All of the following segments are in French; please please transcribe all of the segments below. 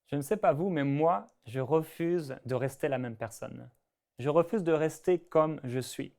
Je ne sais pas vous, mais moi, je refuse de rester la même personne. Je refuse de rester comme je suis.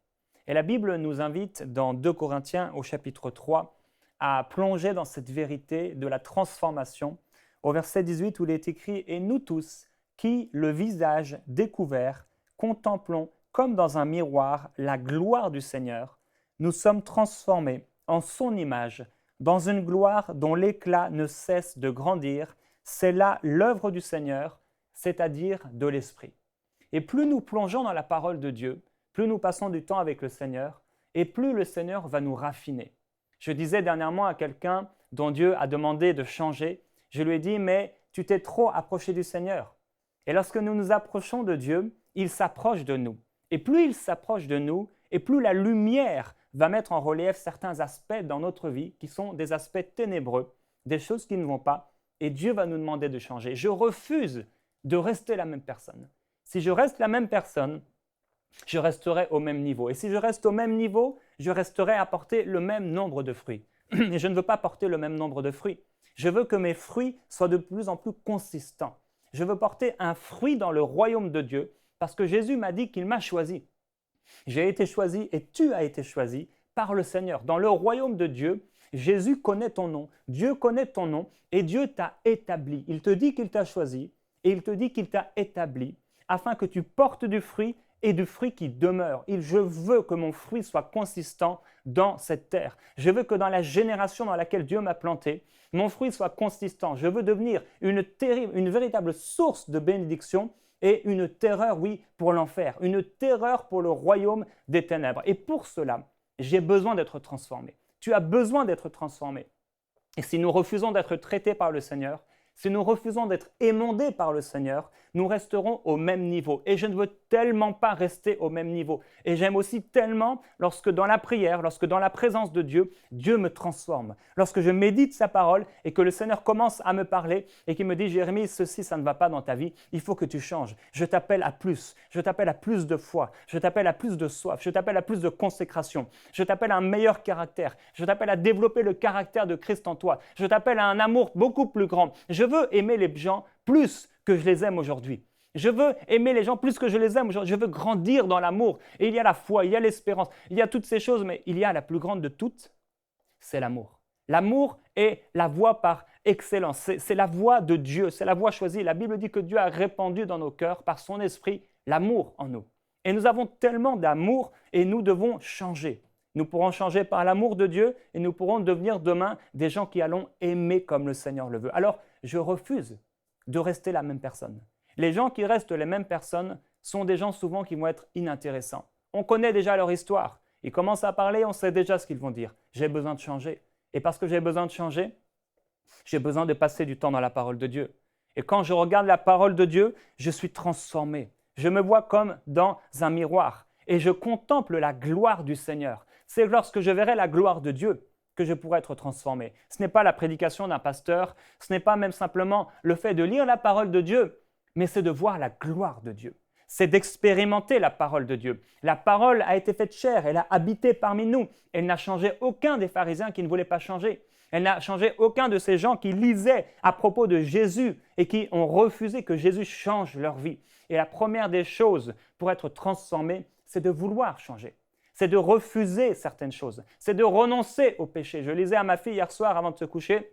Et la Bible nous invite dans 2 Corinthiens au chapitre 3 à plonger dans cette vérité de la transformation. Au verset 18 où il est écrit « Et nous tous, qui, le visage découvert, contemplons comme dans un miroir la gloire du Seigneur, nous sommes transformés en son image, dans une gloire dont l'éclat ne cesse de grandir. C'est là l'œuvre du Seigneur, c'est-à-dire de l'Esprit. » Et plus nous plongeons dans la parole de Dieu, plus nous passons du temps avec le Seigneur, et plus le Seigneur va nous raffiner. Je disais dernièrement à quelqu'un dont Dieu a demandé de changer, je lui ai dit « mais tu t'es trop approché du Seigneur ». Et lorsque nous nous approchons de Dieu, il s'approche de nous. Et plus il s'approche de nous, et plus la lumière va mettre en relief certains aspects dans notre vie qui sont des aspects ténébreux, des choses qui ne vont pas, et Dieu va nous demander de changer. Je refuse de rester la même personne. Si je reste la même personne, je resterai au même niveau. Et si je reste au même niveau, je resterai à porter le même nombre de fruits. Et je ne veux pas porter le même nombre de fruits. Je veux que mes fruits soient de plus en plus consistants. Je veux porter un fruit dans le royaume de Dieu parce que Jésus m'a dit qu'il m'a choisi. J'ai été choisi et tu as été choisi par le Seigneur. Dans le royaume de Dieu, Jésus connaît ton nom, Dieu connaît ton nom et Dieu t'a établi. Il te dit qu'il t'a choisi et il te dit qu'il t'a établi afin que tu portes du fruit et du fruit qui demeure. Je veux que mon fruit soit consistant dans cette terre. Je veux que dans la génération dans laquelle Dieu m'a planté, mon fruit soit consistant. Je veux devenir une véritable source de bénédiction et une terreur, oui, pour l'enfer, une terreur pour le royaume des ténèbres. Et pour cela, j'ai besoin d'être transformé. Tu as besoin d'être transformé. Et si nous refusons d'être traités par le Seigneur, si nous refusons d'être émondés par le Seigneur, nous resterons au même niveau. Et je ne veux tellement pas rester au même niveau. Et j'aime aussi tellement lorsque dans la prière, lorsque dans la présence de Dieu, Dieu me transforme. Lorsque je médite sa parole et que le Seigneur commence à me parler et qu'il me dit « Jérémie, ceci, ça ne va pas dans ta vie, il faut que tu changes. Je t'appelle à plus. Je t'appelle à plus de foi. Je t'appelle à plus de soif. Je t'appelle à plus de consécration. Je t'appelle à un meilleur caractère. Je t'appelle à développer le caractère de Christ en toi. Je t'appelle à un amour beaucoup plus grand. Je veux aimer les gens plus que je les aime aujourd'hui. Je veux aimer les gens plus que je les aime aujourd'hui. Je veux grandir dans l'amour. Et il y a la foi, il y a l'espérance, il y a toutes ces choses, mais il y a la plus grande de toutes, c'est l'amour. L'amour est la voie par excellence. C'est la voie de Dieu, c'est la voie choisie. La Bible dit que Dieu a répandu dans nos cœurs, par son esprit, l'amour en nous. Et nous avons tellement d'amour et nous devons changer. Nous pourrons changer par l'amour de Dieu et nous pourrons devenir demain des gens qui allons aimer comme le Seigneur le veut. Alors, je refuse de rester la même personne. Les gens qui restent les mêmes personnes sont des gens souvent qui vont être inintéressants. On connaît déjà leur histoire. Ils commencent à parler, on sait déjà ce qu'ils vont dire. J'ai besoin de changer. Et parce que j'ai besoin de changer, j'ai besoin de passer du temps dans la parole de Dieu. Et quand je regarde la parole de Dieu, je suis transformé. Je me vois comme dans un miroir et je contemple la gloire du Seigneur. C'est lorsque je verrai la gloire de Dieu que je pourrai être transformé. Ce n'est pas la prédication d'un pasteur, ce n'est pas même simplement le fait de lire la parole de Dieu, mais c'est de voir la gloire de Dieu. C'est d'expérimenter la parole de Dieu. La parole a été faite chair, elle a habité parmi nous. Elle n'a changé aucun des pharisiens qui ne voulaient pas changer. Elle n'a changé aucun de ces gens qui lisaient à propos de Jésus et qui ont refusé que Jésus change leur vie. Et la première des choses pour être transformé, c'est de vouloir changer. C'est de refuser certaines choses. C'est de renoncer au péché. Je lisais à ma fille hier soir avant de se coucher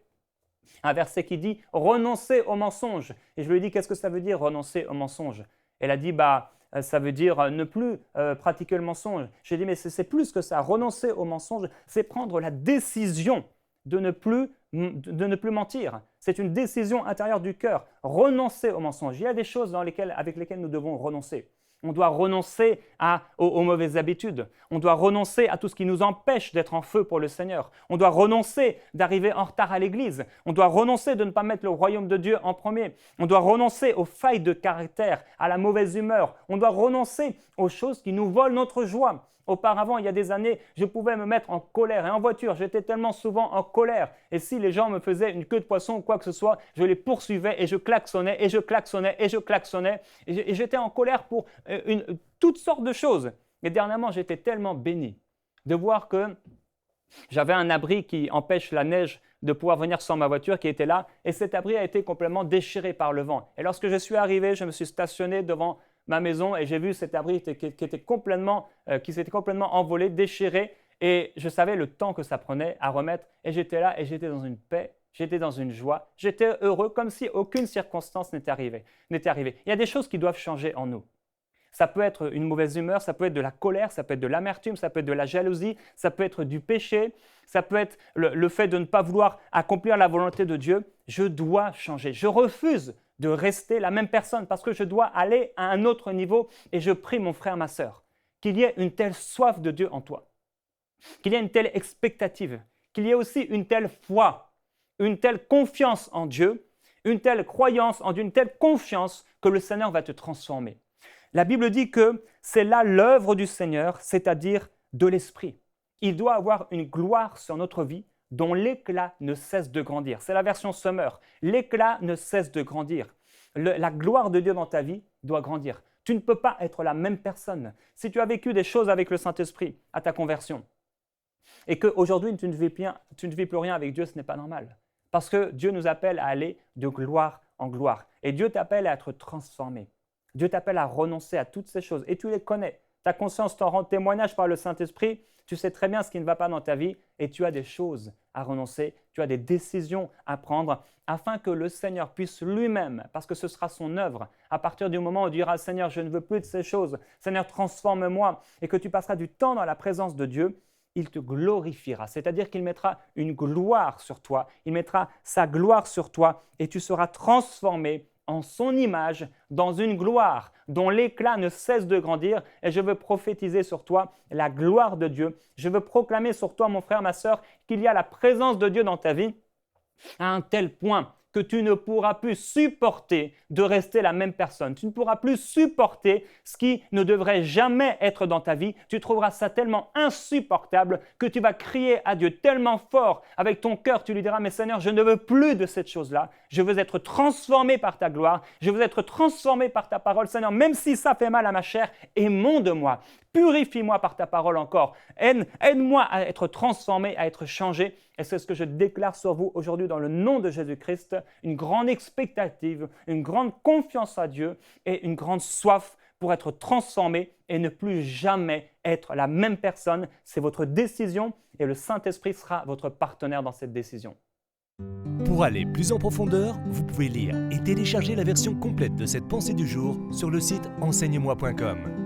un verset qui dit « renoncer au mensonge ». Et je lui ai dit « qu'est-ce que ça veut dire renoncer au mensonge ?» Elle a dit « ça veut dire ne plus pratiquer le mensonge ». J'ai dit « mais c'est plus que ça, renoncer au mensonge, c'est prendre la décision de ne plus mentir. C'est une décision intérieure du cœur, renoncer au mensonge. Il y a des choses avec lesquelles nous devons renoncer. On doit renoncer aux mauvaises habitudes. On doit renoncer à tout ce qui nous empêche d'être en feu pour le Seigneur. On doit renoncer d'arriver en retard à l'église. On doit renoncer de ne pas mettre le royaume de Dieu en premier. On doit renoncer aux failles de caractère, à la mauvaise humeur. On doit renoncer aux choses qui nous volent notre joie. Auparavant, il y a des années, je pouvais me mettre en colère. Et en voiture, j'étais tellement souvent en colère. Et si les gens me faisaient une queue de poisson ou quoi que ce soit, je les poursuivais et je klaxonnais et je klaxonnais et je klaxonnais. Et j'étais en colère pour toutes sortes de choses. Et dernièrement, j'étais tellement béni de voir que j'avais un abri qui empêche la neige de pouvoir venir sur ma voiture qui était là et cet abri a été complètement déchiré par le vent. Et lorsque je suis arrivé, je me suis stationné devant ma maison et j'ai vu cet abri qui s'était complètement envolé, déchiré et je savais le temps que ça prenait à remettre et j'étais là et j'étais dans une paix, j'étais dans une joie, j'étais heureux comme si aucune circonstance n'était arrivée. Il y a des choses qui doivent changer en nous. Ça peut être une mauvaise humeur, ça peut être de la colère, ça peut être de l'amertume, ça peut être de la jalousie, ça peut être du péché, ça peut être le fait de ne pas vouloir accomplir la volonté de Dieu. Je dois changer. Je refuse de rester la même personne parce que je dois aller à un autre niveau et je prie mon frère, ma sœur, qu'il y ait une telle soif de Dieu en toi, qu'il y ait une telle expectative, qu'il y ait aussi une telle foi, une telle confiance en Dieu, une telle croyance en Dieu, une telle confiance que le Seigneur va te transformer. La Bible dit que c'est là l'œuvre du Seigneur, c'est-à-dire de l'Esprit. Il doit avoir une gloire sur notre vie dont l'éclat ne cesse de grandir. C'est la version Summer. L'éclat ne cesse de grandir. La gloire de Dieu dans ta vie doit grandir. Tu ne peux pas être la même personne. Si tu as vécu des choses avec le Saint-Esprit à ta conversion et qu'aujourd'hui tu ne vis plus rien avec Dieu, ce n'est pas normal. Parce que Dieu nous appelle à aller de gloire en gloire. Et Dieu t'appelle à être transformé. Dieu t'appelle à renoncer à toutes ces choses et tu les connais. Ta conscience t'en rend témoignage par le Saint-Esprit. Tu sais très bien ce qui ne va pas dans ta vie et tu as des choses à renoncer, tu as des décisions à prendre afin que le Seigneur puisse lui-même, parce que ce sera son œuvre, à partir du moment où tu diras « Seigneur, je ne veux plus de ces choses, Seigneur, transforme-moi » et que tu passeras du temps dans la présence de Dieu, il te glorifiera, c'est-à-dire qu'il mettra une gloire sur toi, il mettra sa gloire sur toi et tu seras transformé en son image, dans une gloire dont l'éclat ne cesse de grandir. Et je veux prophétiser sur toi la gloire de Dieu. Je veux proclamer sur toi, mon frère, ma sœur, qu'il y a la présence de Dieu dans ta vie à un tel point que tu ne pourras plus supporter de rester la même personne. Tu ne pourras plus supporter ce qui ne devrait jamais être dans ta vie. Tu trouveras ça tellement insupportable que tu vas crier à Dieu tellement fort avec ton cœur. Tu lui diras « Mais Seigneur, je ne veux plus de cette chose-là. Je veux être transformé par ta gloire. Je veux être transformé par ta parole. Seigneur, même si ça fait mal à ma chair, émonde-moi. Purifie-moi par ta parole encore. Aide-moi à être transformé, à être changé. » Et c'est ce que je déclare sur vous aujourd'hui dans le nom de Jésus-Christ. Une grande expectative, une grande confiance à Dieu et une grande soif pour être transformé et ne plus jamais être la même personne. C'est votre décision et le Saint-Esprit sera votre partenaire dans cette décision. Pour aller plus en profondeur, vous pouvez lire et télécharger la version complète de cette pensée du jour sur le site enseigne-moi.com.